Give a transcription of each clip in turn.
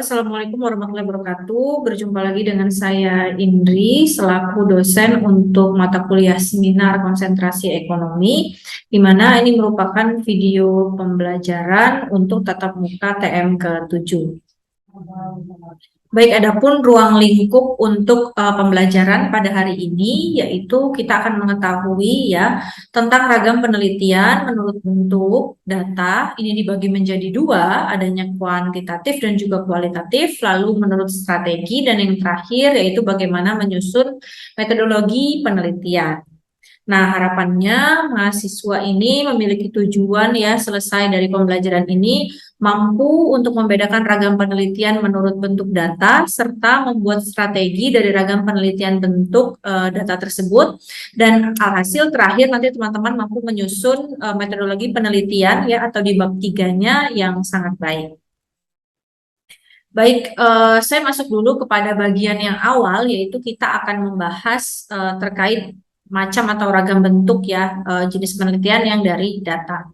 Assalamualaikum warahmatullahi wabarakatuh. Berjumpa lagi dengan saya Indri selaku dosen untuk mata kuliah seminar konsentrasi ekonomi, di mana ini merupakan video pembelajaran untuk tatap muka TM ke-7. Baik, adapun ruang lingkup untuk pembelajaran pada hari ini, yaitu kita akan mengetahui ya tentang ragam penelitian menurut bentuk data. Ini dibagi menjadi dua, adanya kuantitatif dan juga kualitatif, lalu menurut strategi, dan yang terakhir yaitu bagaimana menyusun metodologi penelitian. Nah, harapannya mahasiswa ini memiliki tujuan ya selesai dari pembelajaran ini mampu untuk membedakan ragam penelitian menurut bentuk data serta membuat strategi dari ragam penelitian bentuk data tersebut, dan alhasil terakhir nanti teman-teman mampu menyusun metodologi penelitian ya atau di bab 3-nya yang sangat baik. Baik, saya masuk dulu kepada bagian yang awal, yaitu kita akan membahas terkait macam atau ragam bentuk ya jenis penelitian yang dari data.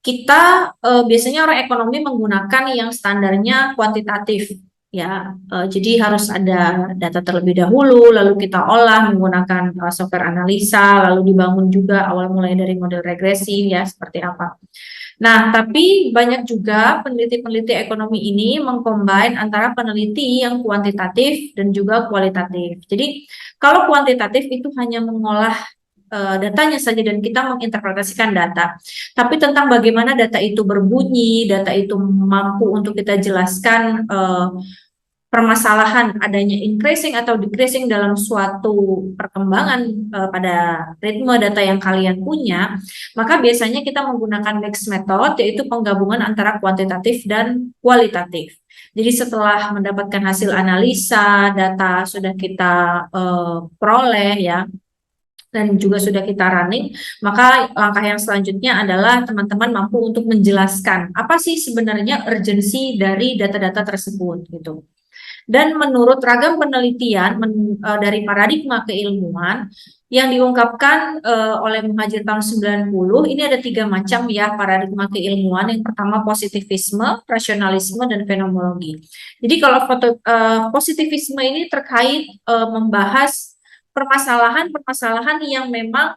Kita biasanya orang ekonomi menggunakan yang standarnya kuantitatif ya. Jadi harus ada data terlebih dahulu, lalu kita olah menggunakan software analisa, lalu dibangun juga awal mulai dari model regresi ya seperti apa. Nah, tapi banyak juga peneliti-peneliti ekonomi ini mengcombine antara peneliti yang kuantitatif dan juga kualitatif. Jadi, kalau kuantitatif itu hanya mengolah datanya saja dan kita menginterpretasikan data. Tapi tentang bagaimana data itu berbunyi, data itu mampu untuk kita jelaskan permasalahan adanya increasing atau decreasing dalam suatu perkembangan pada ritme data yang kalian punya, maka biasanya kita menggunakan mixed method, yaitu penggabungan antara kuantitatif dan kualitatif. Jadi setelah mendapatkan hasil analisa, data sudah kita peroleh ya, dan juga sudah kita running, maka langkah yang selanjutnya adalah teman-teman mampu untuk menjelaskan apa sih sebenarnya urgensi dari data-data tersebut gitu. Dan menurut ragam penelitian dari paradigma keilmuan yang diungkapkan oleh Muhajir tahun 90, ini ada 3 macam ya paradigma keilmuan. Yang pertama positivisme, rasionalisme, dan fenomenologi. Jadi kalau positivisme ini terkait membahas permasalahan-permasalahan yang memang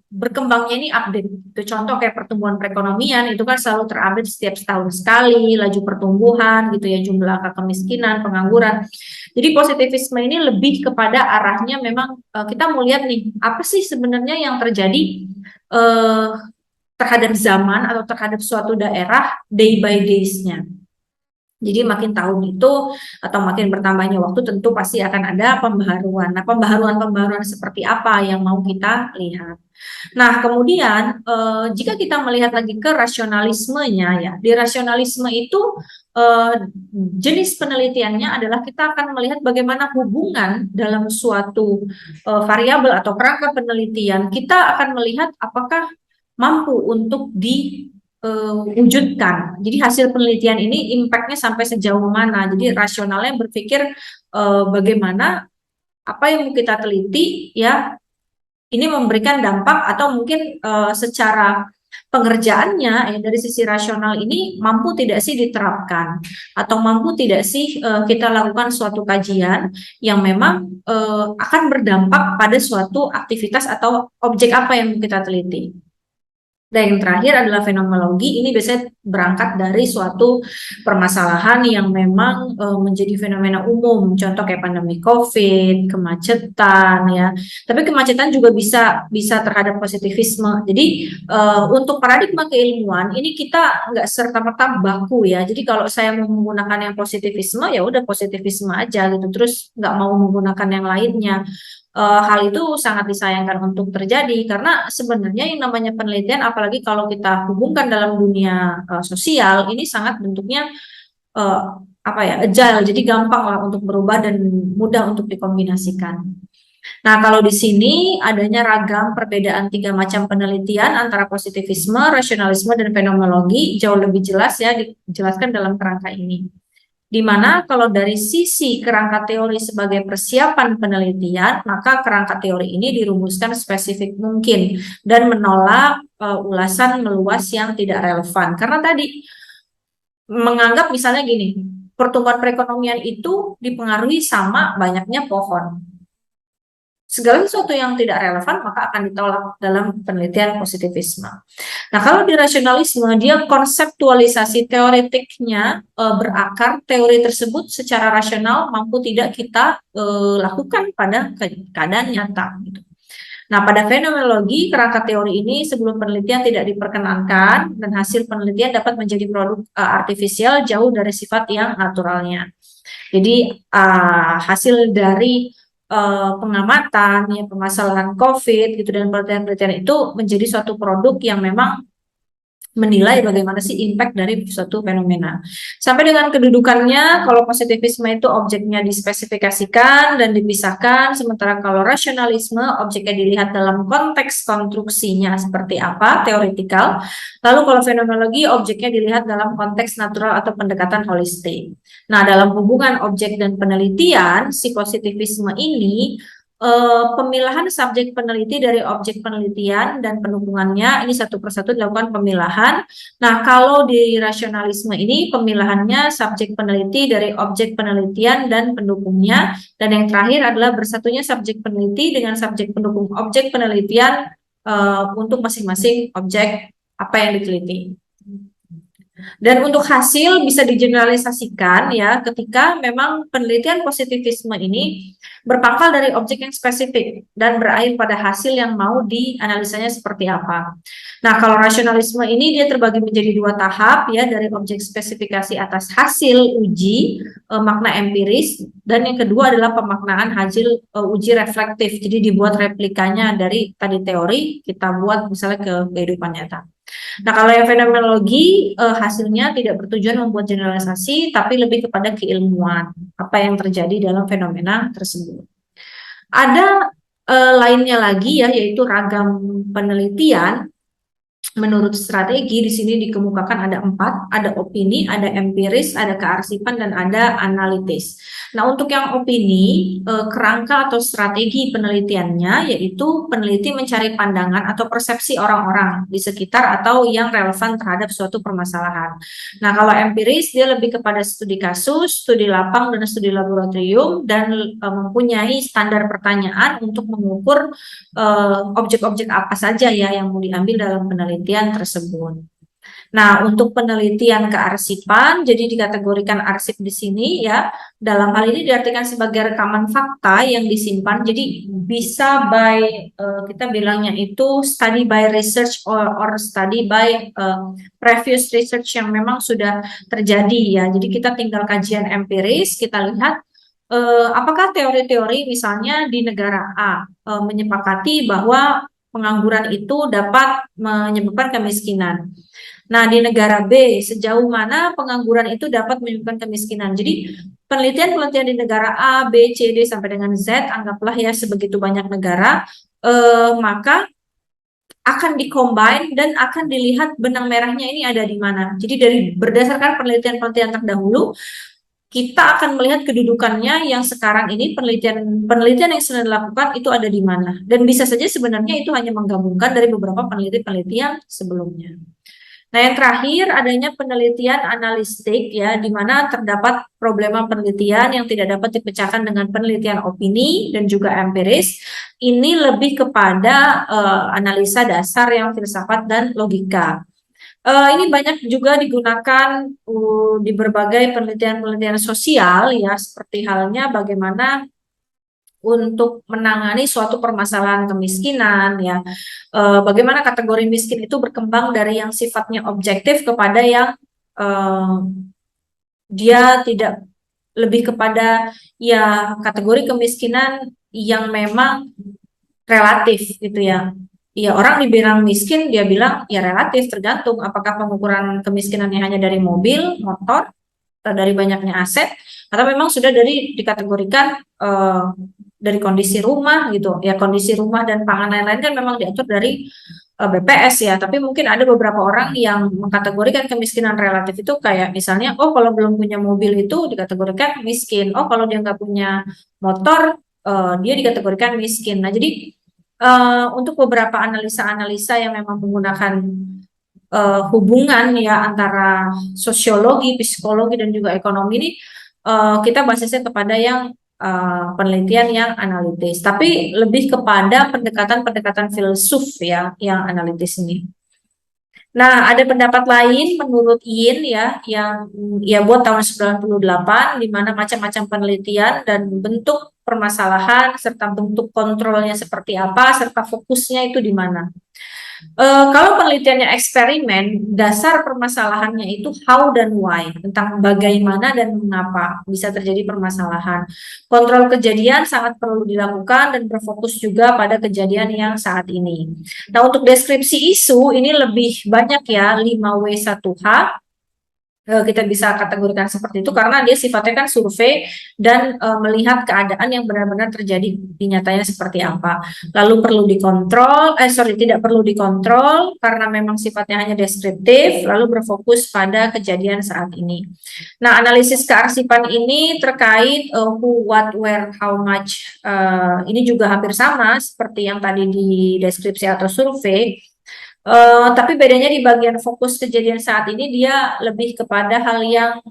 berkembangnya ini update. Itu contoh kayak pertumbuhan perekonomian itu kan selalu terupdate setiap setahun sekali, laju pertumbuhan gitu ya, jumlah angka kemiskinan, pengangguran. Jadi positivisme ini lebih kepada arahnya memang kita mau lihat nih apa sih sebenarnya yang terjadi terhadap zaman atau terhadap suatu daerah day by days-nya. Jadi makin tahun itu atau makin bertambahnya waktu tentu pasti akan ada pembaharuan. Nah, pembaharuan seperti apa yang mau kita lihat. Nah, kemudian jika kita melihat lagi ke rasionalismenya ya, di rasionalisme itu jenis penelitiannya adalah kita akan melihat bagaimana hubungan dalam suatu variabel atau kerangka penelitian. Kita akan melihat apakah mampu untuk wujudkan. Jadi hasil penelitian ini impact-nya sampai sejauh mana. Jadi rasionalnya berpikir bagaimana apa yang kita teliti ya ini memberikan dampak atau mungkin secara pengerjaannya dari sisi rasional ini mampu tidak sih diterapkan atau mampu tidak sih kita lakukan suatu kajian yang memang akan berdampak pada suatu aktivitas atau objek apa yang kita teliti. Dan yang terakhir adalah fenomenologi. Ini biasanya berangkat dari suatu permasalahan yang memang menjadi fenomena umum. Contoh kayak pandemi COVID, kemacetan ya. Tapi kemacetan juga bisa terhadap positivisme. Jadi untuk paradigma keilmuan ini kita nggak serta-merta baku ya. Jadi kalau saya mau menggunakan yang positivisme ya udah positivisme aja gitu. Terus nggak mau menggunakan yang lainnya. Hal itu sangat disayangkan untuk terjadi karena sebenarnya yang namanya penelitian apalagi kalau kita hubungkan dalam dunia sosial ini sangat bentuknya apa ya agile, jadi gampang lah untuk berubah dan mudah untuk dikombinasikan. Nah, kalau di sini adanya ragam perbedaan 3 macam penelitian antara positivisme, rasionalisme, dan fenomenologi jauh lebih jelas ya dijelaskan dalam kerangka ini. Di mana kalau dari sisi kerangka teori sebagai persiapan penelitian, maka kerangka teori ini dirumuskan spesifik mungkin dan menolak ulasan meluas yang tidak relevan. Karena tadi menganggap misalnya gini, pertumbuhan perekonomian itu dipengaruhi sama banyaknya pohon. Segala sesuatu yang tidak relevan maka akan ditolak dalam penelitian positivisme. Nah, kalau di rasionalisme, dia konseptualisasi teoretiknya berakar, teori tersebut secara rasional mampu tidak kita lakukan pada keadaan nyata. Gitu. Nah, pada fenomenologi, kerangka teori ini sebelum penelitian tidak diperkenankan dan hasil penelitian dapat menjadi produk artifisial jauh dari sifat yang naturalnya. Jadi, hasil dari pengamatan, ya, permasalahan COVID gitu dan penelitian-penelitian itu menjadi suatu produk yang memang menilai bagaimana sih impact dari suatu fenomena. Sampai dengan kedudukannya, kalau positivisme itu objeknya dispesifikasikan dan dipisahkan, sementara kalau rasionalisme objeknya dilihat dalam konteks konstruksinya seperti apa, teoretikal. Lalu kalau fenomenologi objeknya dilihat dalam konteks natural atau pendekatan holistik. Nah, dalam hubungan objek dan penelitian, si positivisme ini pemilahan subjek peneliti dari objek penelitian dan pendukungnya ini satu persatu dilakukan pemilahan. Nah, kalau di rasionalisme ini pemilahannya subjek peneliti dari objek penelitian dan pendukungnya, dan yang terakhir adalah bersatunya subjek peneliti dengan subjek pendukung objek penelitian untuk masing-masing objek apa yang diteliti. Dan untuk hasil bisa digeneralisasikan ya ketika memang penelitian positivisme ini berpangkal dari objek yang spesifik dan berakhir pada hasil yang mau dianalisanya seperti apa. Nah, kalau rasionalisme ini dia terbagi menjadi dua tahap ya, dari objek spesifikasi atas hasil uji makna empiris, dan yang kedua adalah pemaknaan hasil uji reflektif. Jadi dibuat replikanya dari tadi teori kita buat misalnya ke kehidupan nyata. Nah, kalau yang fenomenologi hasilnya tidak bertujuan membuat generalisasi, tapi lebih kepada keilmuan apa yang terjadi dalam fenomena tersebut. Ada lainnya lagi ya, yaitu ragam penelitian. Menurut strategi di sini dikemukakan ada 4, ada opini, ada empiris, ada kearsipan, dan ada analitis. Nah, untuk yang opini, kerangka atau strategi penelitiannya yaitu peneliti mencari pandangan atau persepsi orang-orang di sekitar atau yang relevan terhadap suatu permasalahan. Nah, kalau empiris dia lebih kepada studi kasus, studi lapang, dan studi laboratorium, dan mempunyai standar pertanyaan untuk mengukur objek-objek apa saja ya yang mau diambil dalam penelitian tersebut. Nah, untuk penelitian kearsipan, jadi dikategorikan arsip di sini ya, dalam hal ini diartikan sebagai rekaman fakta yang disimpan, jadi bisa by, kita bilangnya itu study by research or study by previous research yang memang sudah terjadi ya, jadi kita tinggal kajian empiris, kita lihat apakah teori-teori misalnya di negara A menyepakati bahwa pengangguran itu dapat menyebabkan kemiskinan. Nah, di negara B, sejauh mana pengangguran itu dapat menyebabkan kemiskinan. Jadi, penelitian-penelitian di negara A, B, C, D, sampai dengan Z, anggaplah ya sebegitu banyak negara, maka akan dikombin dan akan dilihat benang merahnya ini ada di mana. Jadi, berdasarkan penelitian-penelitian terdahulu, kita akan melihat kedudukannya yang sekarang ini penelitian yang sedang dilakukan itu ada di mana. Dan bisa saja sebenarnya itu hanya menggabungkan dari beberapa penelitian sebelumnya. Nah, yang terakhir adanya penelitian analistik ya, di mana terdapat problema penelitian yang tidak dapat dipecahkan dengan penelitian opini dan juga empiris. Ini lebih kepada analisa dasar yang filsafat dan logika. Ini banyak juga digunakan di berbagai penelitian-penelitian sosial ya, seperti halnya bagaimana untuk menangani suatu permasalahan kemiskinan ya, bagaimana kategori miskin itu berkembang dari yang sifatnya objektif kepada yang dia tidak, lebih kepada ya kategori kemiskinan yang memang relatif gitu ya. Ya, orang dibilang miskin, dia bilang ya relatif, tergantung apakah pengukuran kemiskinannya hanya dari mobil, motor, atau dari banyaknya aset, atau memang sudah dikategorikan dari kondisi rumah gitu. Ya, kondisi rumah dan pangan lain-lain kan memang diatur dari BPS ya, tapi mungkin ada beberapa orang yang mengkategorikan kemiskinan relatif itu kayak misalnya, oh kalau belum punya mobil itu dikategorikan miskin, oh kalau dia nggak punya motor, dia dikategorikan miskin. Nah, jadi untuk beberapa analisa-analisa yang memang menggunakan hubungan ya antara sosiologi, psikologi dan juga ekonomi ini kita basisnya kepada yang penelitian yang analitis, tapi lebih kepada pendekatan-pendekatan filsuf ya yang analitis ini. Nah, ada pendapat lain menurut Yin ya, yang ya buat tahun 98, di mana macam-macam penelitian dan bentuk permasalahan serta bentuk kontrolnya seperti apa, serta fokusnya itu di mana. Kalau penelitiannya eksperimen, dasar permasalahannya itu how dan why, tentang bagaimana dan mengapa bisa terjadi permasalahan. Kontrol kejadian sangat perlu dilakukan dan berfokus juga pada kejadian yang saat ini. Nah, untuk deskripsi isu ini lebih banyak ya, 5W1H. Kita bisa kategorikan seperti itu karena dia sifatnya kan survei dan melihat keadaan yang benar-benar terjadi di nyatanya seperti apa. Lalu perlu dikontrol, tidak perlu dikontrol karena memang sifatnya hanya deskriptif, lalu berfokus pada kejadian saat ini. Nah, analisis kearsipan ini terkait who, what, where, how much, ini juga hampir sama seperti yang tadi di deskripsi atau survei. Tapi bedanya di bagian fokus kejadian saat ini dia lebih kepada hal yang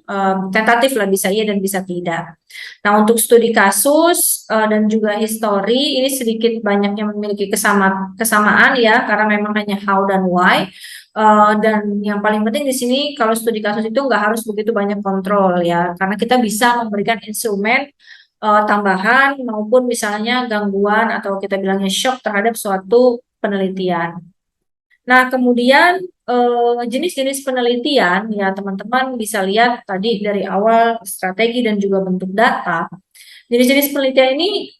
tentatif lah, bisa iya dan bisa tidak. Nah, untuk studi kasus dan juga histori ini sedikit banyaknya memiliki kesamaan ya, karena memang hanya how dan why. Dan yang paling penting di sini kalau studi kasus itu nggak harus begitu banyak kontrol ya, karena kita bisa memberikan instrumen tambahan maupun misalnya gangguan atau kita bilangnya shock terhadap suatu penelitian. Nah, kemudian jenis-jenis penelitian ya teman-teman bisa lihat tadi dari awal strategi dan juga bentuk data. Jenis-jenis penelitian ini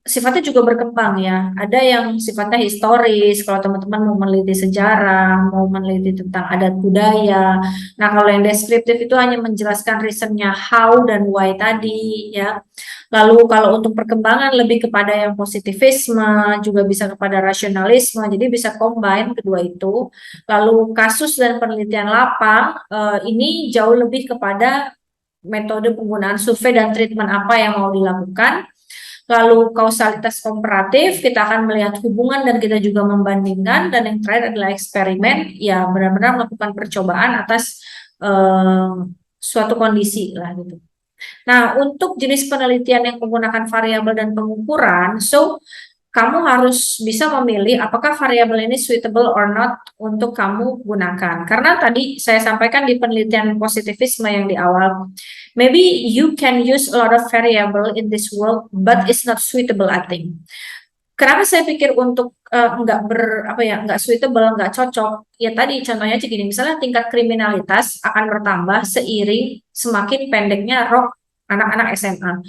sifatnya juga berkembang ya. Ada yang sifatnya historis, kalau teman-teman mau meneliti sejarah, mau meneliti tentang adat budaya. Nah, kalau yang deskriptif itu hanya menjelaskan reasonnya how dan why tadi ya. Lalu kalau untuk perkembangan lebih kepada yang positivisme, juga bisa kepada rasionalisme, jadi bisa combine kedua itu. Lalu kasus dan penelitian lapang, ini jauh lebih kepada metode penggunaan survei dan treatment apa yang mau dilakukan. Lalu kausalitas komparatif, kita akan melihat hubungan dan kita juga membandingkan. Dan yang terakhir adalah eksperimen, ya benar-benar melakukan percobaan atas suatu kondisi lah gitu. Nah, untuk jenis penelitian yang menggunakan variabel dan pengukuran, kamu harus bisa memilih apakah variabel ini suitable or not untuk kamu gunakan. Karena tadi saya sampaikan di penelitian positivisme yang di awal, maybe you can use a lot of variable in this world, but it's not suitable, I think. Kenapa saya pikir untuk nggak suitable, nggak cocok? Ya tadi contohnya aja gini, misalnya tingkat kriminalitas akan bertambah seiring semakin pendeknya rok anak-anak SMA.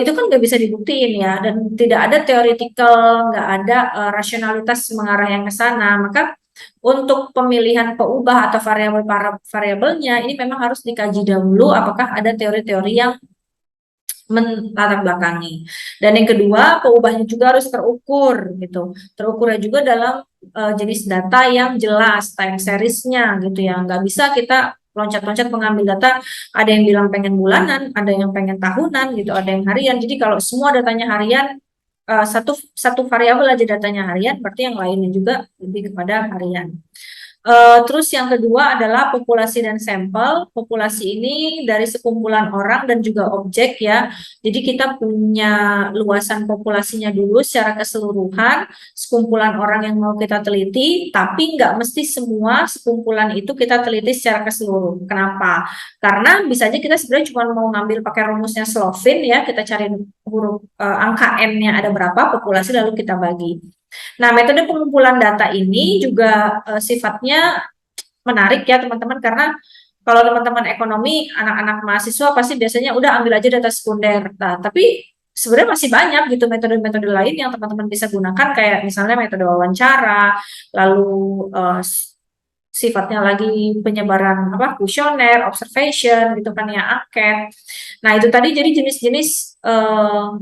Itu kan nggak bisa dibuktiin ya, dan tidak ada theoretical, nggak ada rasionalitas mengarah yang ke sana. Maka untuk pemilihan peubah atau variabelnya ini memang harus dikaji dahulu apakah ada teori-teori yang melatar belakangi. Dan yang kedua, peubahnya juga harus terukur gitu. Terukurnya juga dalam jenis data yang jelas, time seriesnya gitu ya. Nggak bisa kita loncat-loncat mengambil data, ada yang bilang pengen bulanan, ada yang pengen tahunan gitu, ada yang harian. Jadi kalau semua datanya harian, satu variabel aja datanya harian, berarti yang lainnya juga lebih kepada harian. Terus yang kedua adalah populasi dan sampel. Populasi ini dari sekumpulan orang dan juga objek ya. Jadi kita punya luasan populasinya dulu secara keseluruhan, sekumpulan orang yang mau kita teliti, tapi nggak mesti semua sekumpulan itu kita teliti secara keseluruhan. Kenapa? Karena bisa aja kita sebenarnya cuma mau ngambil pakai rumusnya Slovin ya, kita cari huruf angka N-nya ada berapa, populasi lalu kita bagi. Nah, metode pengumpulan data ini juga sifatnya menarik ya teman-teman, karena kalau teman-teman ekonomi, anak-anak mahasiswa pasti biasanya udah ambil aja data sekunder. Nah, tapi sebenarnya masih banyak gitu metode-metode lain yang teman-teman bisa gunakan, kayak misalnya metode wawancara, lalu sifatnya lagi penyebaran kuesioner, observation gitu kan ya, angket. Nah, itu tadi jadi jenis-jenis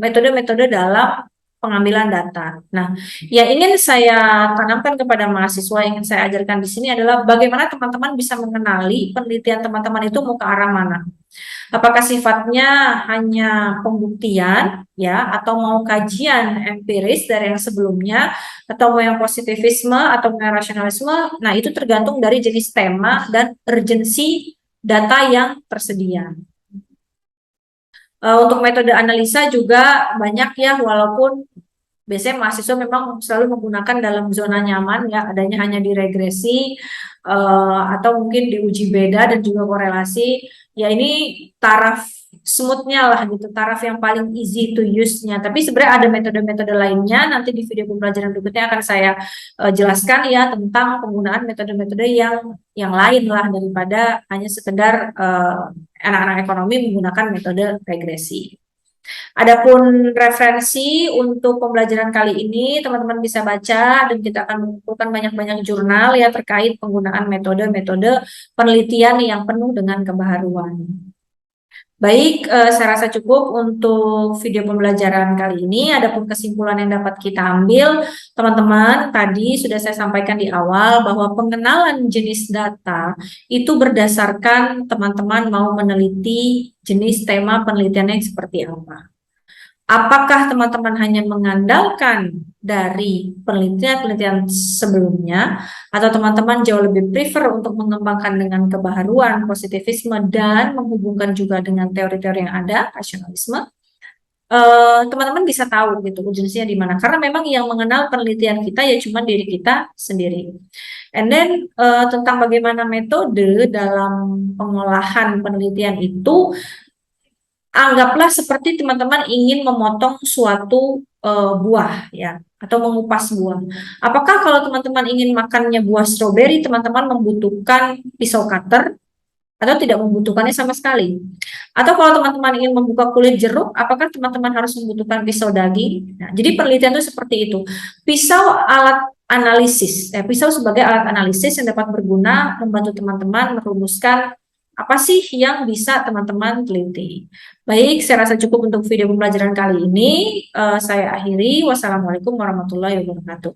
metode-metode dalam pengambilan data. Nah, yang ingin saya tanamkan kepada mahasiswa, yang ingin saya ajarkan di sini adalah bagaimana teman-teman bisa mengenali penelitian teman-teman itu mau ke arah mana. Apakah sifatnya hanya pembuktian, ya, atau mau kajian empiris dari yang sebelumnya, atau mau yang positivisme, atau mau yang rasionalisme. Nah, itu tergantung dari jenis tema dan urgensi data yang tersedia. Untuk metode analisa juga banyak ya, walaupun biasanya mahasiswa memang selalu menggunakan dalam zona nyaman ya, adanya hanya di regresi atau mungkin di uji beda dan juga korelasi. Ya ini taraf smoothnya lah gitu, taraf yang paling easy to use-nya. Tapi sebenarnya ada metode-metode lainnya, nanti di video pembelajaran berikutnya akan saya jelaskan ya tentang penggunaan metode-metode yang lain lah daripada hanya sekedar anak-anak ekonomi menggunakan metode regresi. Adapun referensi untuk pembelajaran kali ini, teman-teman bisa baca dan kita akan mengumpulkan banyak-banyak jurnal ya terkait penggunaan metode-metode penelitian yang penuh dengan kebaharuan. Baik, saya rasa cukup untuk video pembelajaran kali ini. Adapun kesimpulan yang dapat kita ambil, teman-teman, tadi sudah saya sampaikan di awal bahwa pengenalan jenis data itu berdasarkan teman-teman mau meneliti jenis tema penelitiannya seperti apa. Apakah teman-teman hanya mengandalkan dari penelitian-penelitian sebelumnya, atau teman-teman jauh lebih prefer untuk mengembangkan dengan kebaharuan, positivisme, dan menghubungkan juga dengan teori-teori yang ada, rasionalisme? Teman-teman bisa tahu gitu urgensinya di mana. Karena memang yang mengenal penelitian kita ya cuma diri kita sendiri. And then tentang bagaimana metode dalam pengolahan penelitian itu, anggaplah seperti teman-teman ingin memotong suatu buah ya, atau mengupas buah. Apakah kalau teman-teman ingin makannya buah stroberi, teman-teman membutuhkan pisau cutter atau tidak membutuhkannya sama sekali? Atau kalau teman-teman ingin membuka kulit jeruk, apakah teman-teman harus membutuhkan pisau daging? Nah, jadi penelitian itu seperti itu. Pisau alat analisis, pisau sebagai alat analisis yang dapat berguna membantu teman-teman merumuskan apa sih yang bisa teman-teman teliti. Baik, saya rasa cukup untuk video pembelajaran kali ini. Saya akhiri. Wassalamualaikum warahmatullahi wabarakatuh.